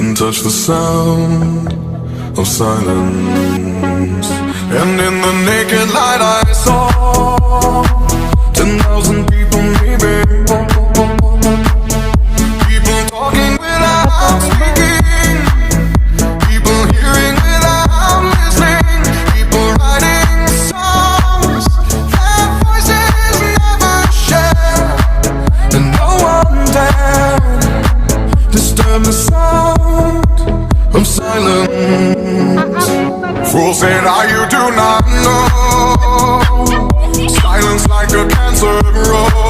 and touch the sound of silence. And in the naked light I saw 10,000 people, maybe. People talking without speaking, people hearing without listening, people writing songs that voices never share, and no one dared disturb the sound of silence. Fools say now you do not know, silence like a cancer grows.